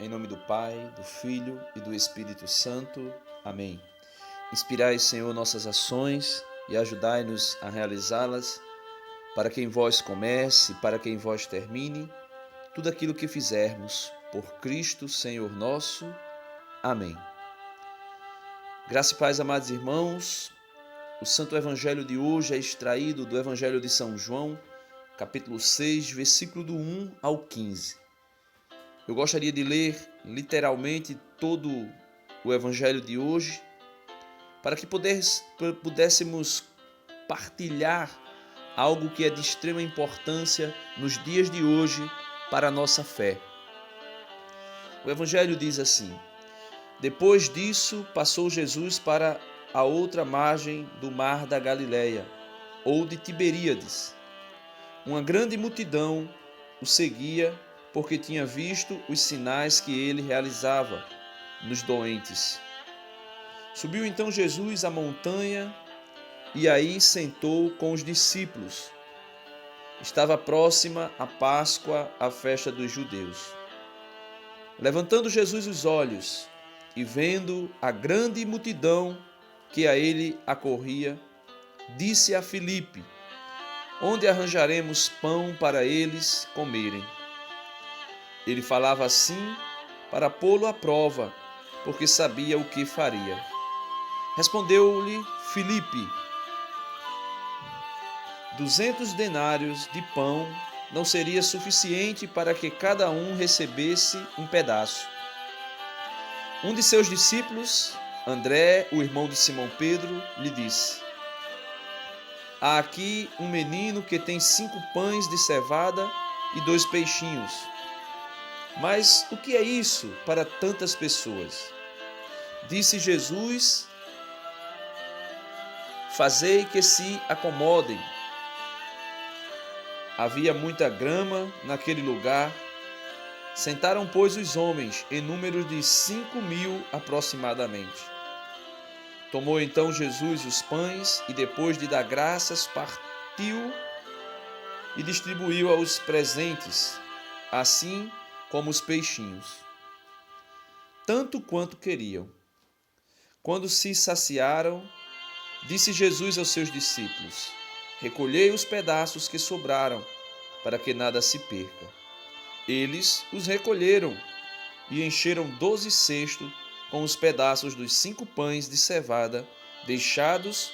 Em nome do Pai, do Filho e do Espírito Santo. Amém. Inspirai, Senhor, nossas ações e ajudai-nos a realizá-las, para que em vós comece, para que em vós termine, tudo aquilo que fizermos, por Cristo, Senhor nosso. Amém. Graça e paz, amados irmãos. O Santo Evangelho de hoje é extraído do Evangelho de São João, capítulo 6, versículo do 1 ao 15. Eu gostaria de ler literalmente todo o Evangelho de hoje, para que pudéssemos partilhar algo que é de extrema importância nos dias de hoje para a nossa fé. O Evangelho diz assim: Depois disso, passou Jesus para a outra margem do mar da Galileia, ou de Tiberíades. Uma grande multidão o seguia, porque tinha visto os sinais que ele realizava nos doentes. Subiu então Jesus à montanha e aí sentou com os discípulos. Estava próxima a Páscoa, a festa dos judeus. Levantando Jesus os olhos e vendo a grande multidão que a ele acorria, disse a Filipe: Onde arranjaremos pão para eles comerem? Ele falava assim para pô-lo à prova, porque sabia o que faria. Respondeu-lhe Filipe: 200 denários de pão não seria suficiente para que cada um recebesse um pedaço. Um de seus discípulos, André, o irmão de Simão Pedro, lhe disse: Há aqui um menino que tem 5 pães de cevada e 2 peixinhos. Mas o que é isso para tantas pessoas? Disse Jesus: Fazei que se acomodem. Havia muita grama naquele lugar. Sentaram, pois, os homens, em número de 5.000 aproximadamente. Tomou então Jesus os pães e, depois de dar graças, partiu e distribuiu aos presentes, assim como os peixinhos, tanto quanto queriam. Quando se saciaram, disse Jesus aos seus discípulos: Recolhei os pedaços que sobraram, para que nada se perca. Eles os recolheram e encheram 12 cestos com os pedaços dos 5 pães de cevada deixados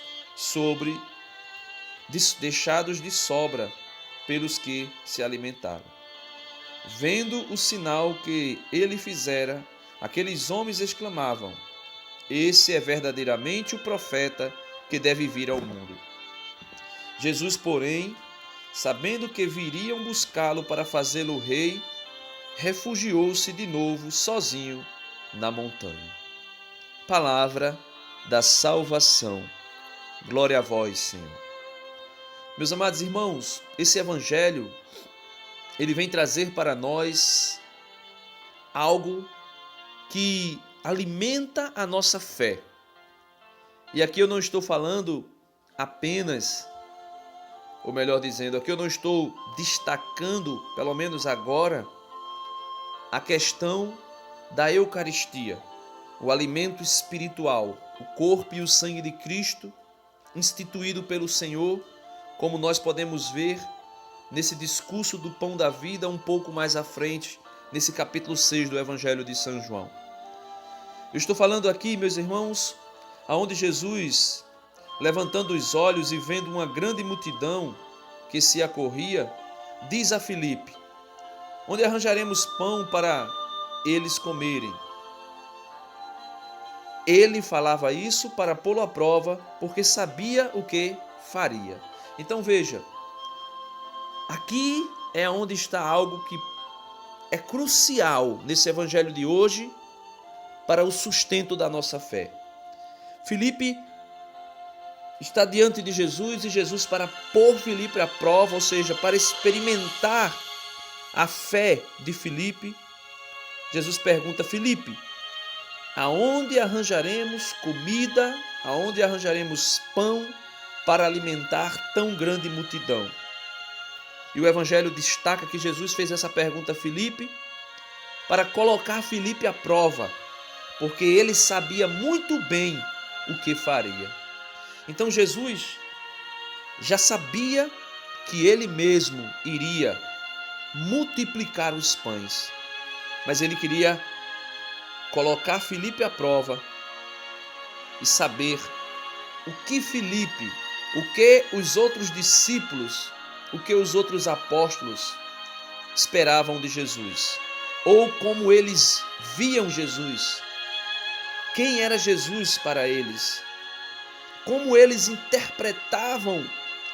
de sobra pelos que se alimentaram. Vendo o sinal que ele fizera, aqueles homens exclamavam: Esse é verdadeiramente o profeta que deve vir ao mundo. Jesus, porém, sabendo que viriam buscá-lo para fazê-lo rei, refugiou-se de novo sozinho na montanha. Palavra da salvação. Glória a vós, Senhor. Meus amados irmãos, esse evangelho, ele vem trazer para nós algo que alimenta a nossa fé. E aqui eu não estou falando apenas, ou melhor dizendo, aqui eu não estou destacando, pelo menos agora, a questão da Eucaristia, o alimento espiritual, o corpo e o sangue de Cristo, instituído pelo Senhor, como nós podemos ver nesse discurso do pão da vida um pouco mais à frente, nesse capítulo 6 do Evangelho de São João. Eu estou falando aqui, meus irmãos, aonde Jesus, levantando os olhos e vendo uma grande multidão que se acorria, diz a Filipe: Onde arranjaremos pão para eles comerem? Ele falava isso para pô-lo à prova, porque sabia o que faria. Então veja, aqui é onde está algo que é crucial nesse evangelho de hoje para o sustento da nossa fé. Filipe está diante de Jesus e Jesus, para pôr Filipe à prova, ou seja, para experimentar a fé de Filipe, Jesus pergunta: Filipe, aonde arranjaremos comida, aonde arranjaremos pão para alimentar tão grande multidão? E o Evangelho destaca que Jesus fez essa pergunta a Filipe para colocar Filipe à prova, porque ele sabia muito bem o que faria. Então Jesus já sabia que ele mesmo iria multiplicar os pães, mas ele queria colocar Filipe à prova e saber o que Filipe, o que os outros discípulos, o que os outros apóstolos esperavam de Jesus, ou como eles viam Jesus, quem era Jesus para eles, como eles interpretavam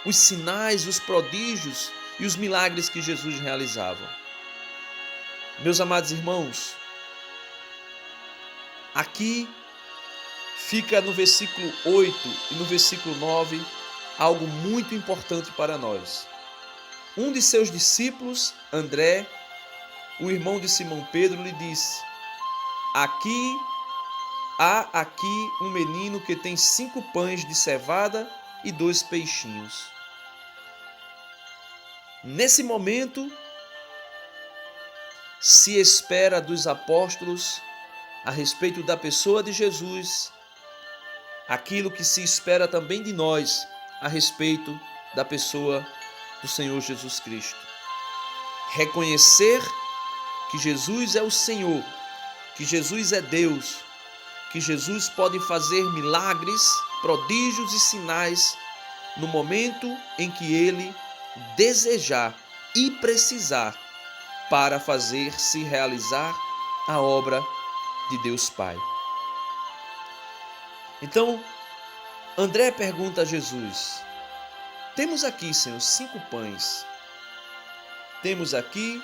os sinais, os prodígios e os milagres que Jesus realizava. Meus amados irmãos, aqui fica no versículo 8 e no versículo 9 algo muito importante para nós. Um de seus discípulos, André, o irmão de Simão Pedro, lhe disse: há aqui um menino que tem 5 pães de cevada e 2 peixinhos. Nesse momento, se espera dos apóstolos a respeito da pessoa de Jesus, aquilo que se espera também de nós a respeito da pessoa do Senhor Jesus Cristo. Reconhecer que Jesus é o Senhor, que Jesus é Deus, que Jesus pode fazer milagres, prodígios e sinais no momento em que Ele desejar e precisar para fazer se realizar a obra de Deus Pai. Então, André pergunta a Jesus: temos aqui, Senhor, 5 pães. Temos aqui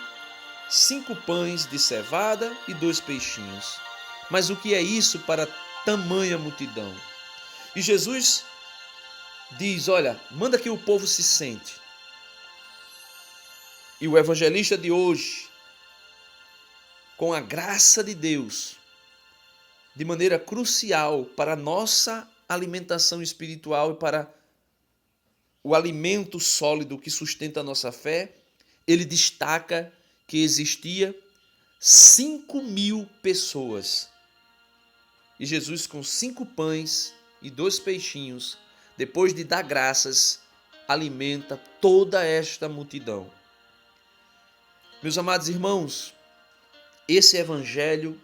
5 pães de cevada e 2 peixinhos. Mas o que é isso para tamanha multidão? E Jesus diz: olha, manda que o povo se sente. E o evangelista de hoje, com a graça de Deus, de maneira crucial para a nossa alimentação espiritual e para o alimento sólido que sustenta a nossa fé, ele destaca que existia 5.000 pessoas. E Jesus, com 5 pães e 2 peixinhos, depois de dar graças, alimenta toda esta multidão. Meus amados irmãos, esse evangelho,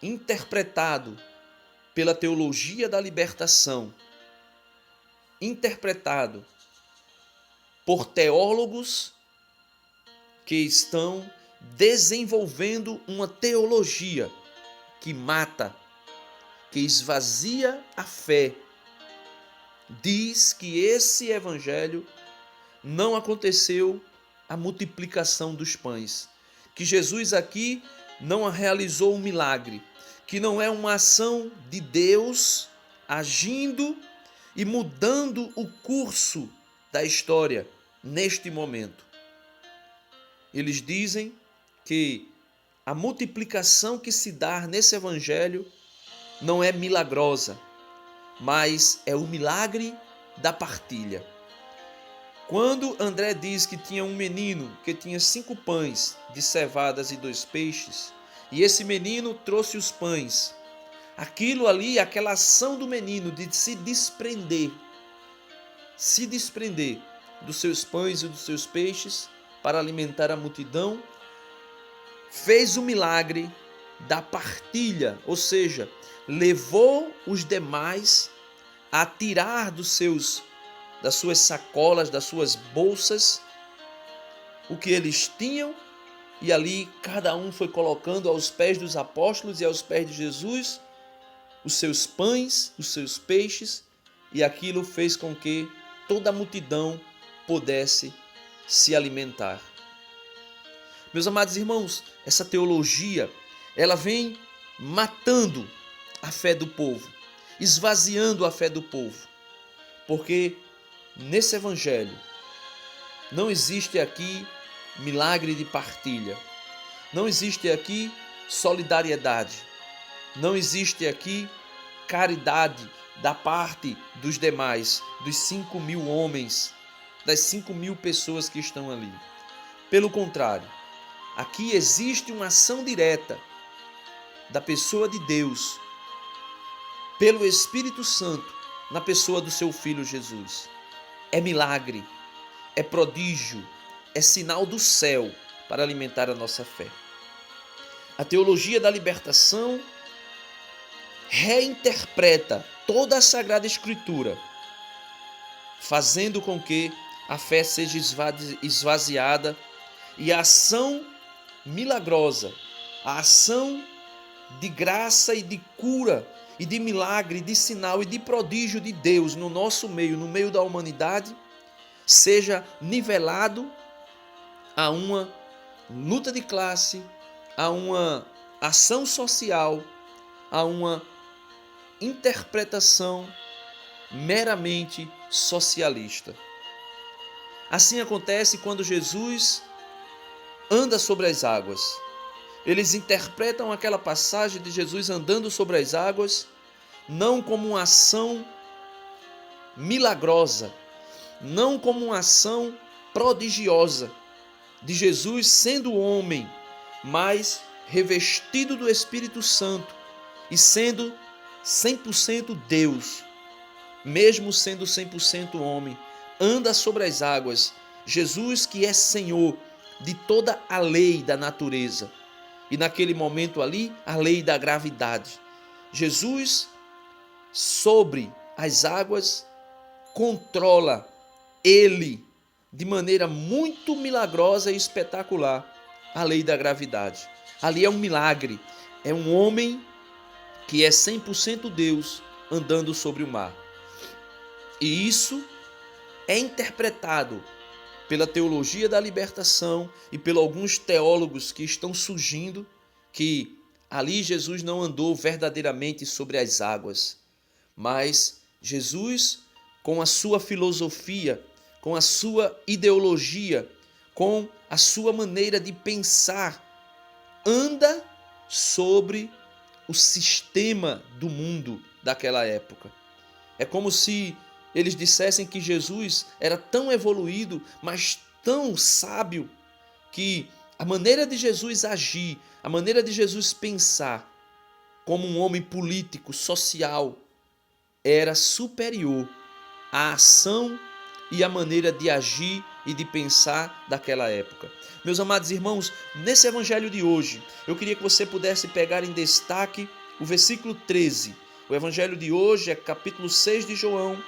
interpretado pela teologia da libertação, interpretado por teólogos que estão desenvolvendo uma teologia que mata, que esvazia a fé, diz que esse evangelho não aconteceu a multiplicação dos pães, que Jesus aqui não realizou um milagre, que não é uma ação de Deus agindo e mudando o curso da história neste momento. Eles dizem que a multiplicação que se dá nesse evangelho não é milagrosa, mas é o milagre da partilha. Quando André diz que tinha um menino que tinha 5 pães de cevadas e 2 peixes, e esse menino trouxe os pães, aquilo ali, aquela ação do menino de se desprender dos seus pães e dos seus peixes para alimentar a multidão, fez o milagre da partilha, ou seja, levou os demais a tirar das suas sacolas, das suas bolsas, o que eles tinham, e ali cada um foi colocando aos pés dos apóstolos e aos pés de Jesus os seus pães, os seus peixes, e aquilo fez com que toda a multidão pudesse se alimentar. Meus amados irmãos, essa teologia, ela vem matando a fé do povo, esvaziando a fé do povo, porque nesse evangelho não existe aqui milagre de partilha, não existe aqui solidariedade, não existe aqui caridade da parte dos demais, dos 5.000 homens, das 5.000 pessoas que estão ali. Pelo contrário, Aqui existe uma ação direta da pessoa de Deus, pelo Espírito Santo, na pessoa do seu Filho Jesus. É milagre, é prodígio, é sinal do céu para alimentar a nossa fé. A teologia da libertação reinterpreta toda a Sagrada Escritura, fazendo com que a fé seja esvaziada e a ação milagrosa, a ação de graça e de cura e de milagre, de sinal e de prodígio de Deus no nosso meio, no meio da humanidade, seja nivelado a uma luta de classe, a uma ação social, a uma interpretação meramente socialista. Assim acontece quando Jesus anda sobre as águas. Eles interpretam aquela passagem de Jesus andando sobre as águas não como uma ação milagrosa, não como uma ação prodigiosa de Jesus sendo homem, mas revestido do Espírito Santo e sendo 100% Deus, mesmo sendo 100% homem, anda sobre as águas. Jesus, que é Senhor de toda a lei da natureza, e naquele momento ali, a lei da gravidade. Jesus, sobre as águas, controla ele, de maneira muito milagrosa e espetacular, a lei da gravidade. Ali é um milagre, é um homem que é 100% Deus andando sobre o mar. E isso é interpretado pela teologia da libertação e por alguns teólogos que estão surgindo, que ali Jesus não andou verdadeiramente sobre as águas, mas Jesus, com a sua filosofia, com a sua ideologia, com a sua maneira de pensar, anda sobre o sistema do mundo daquela época. É como se eles dissessem que Jesus era tão evoluído, mas tão sábio, que a maneira de Jesus agir, a maneira de Jesus pensar como um homem político, social, era superior à ação e à maneira de agir e de pensar daquela época. Meus amados irmãos, nesse evangelho de hoje, eu queria que você pudesse pegar em destaque o versículo 13. O evangelho de hoje é capítulo 6 de João,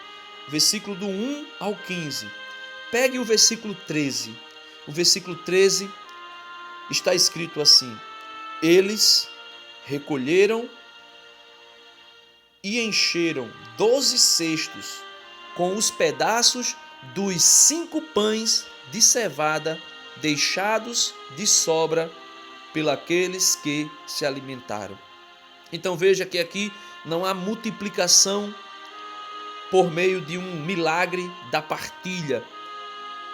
versículo do 1 ao 15. Pegue o versículo 13. O versículo 13 está escrito assim: eles recolheram e encheram 12 cestos com os pedaços dos 5 pães de cevada deixados de sobra pelos que se alimentaram. Então veja que aqui não há multiplicação por meio de um milagre da partilha.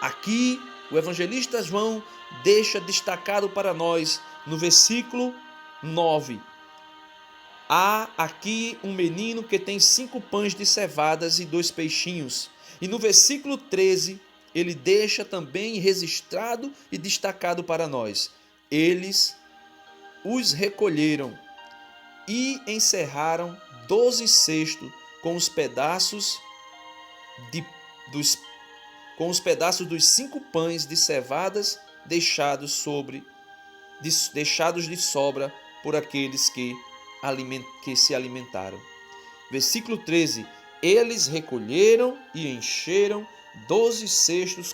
Aqui o evangelista João deixa destacado para nós no versículo 9: há aqui um menino que tem 5 pães de cevadas e 2 peixinhos. E no versículo 13 ele deixa também registrado e destacado para nós: eles os recolheram e encerraram 12 cestos com os pedaços dos 5 pães de cevadas deixados de sobra por aqueles que se alimentaram. Versículo 13: eles recolheram e encheram 12 cestos com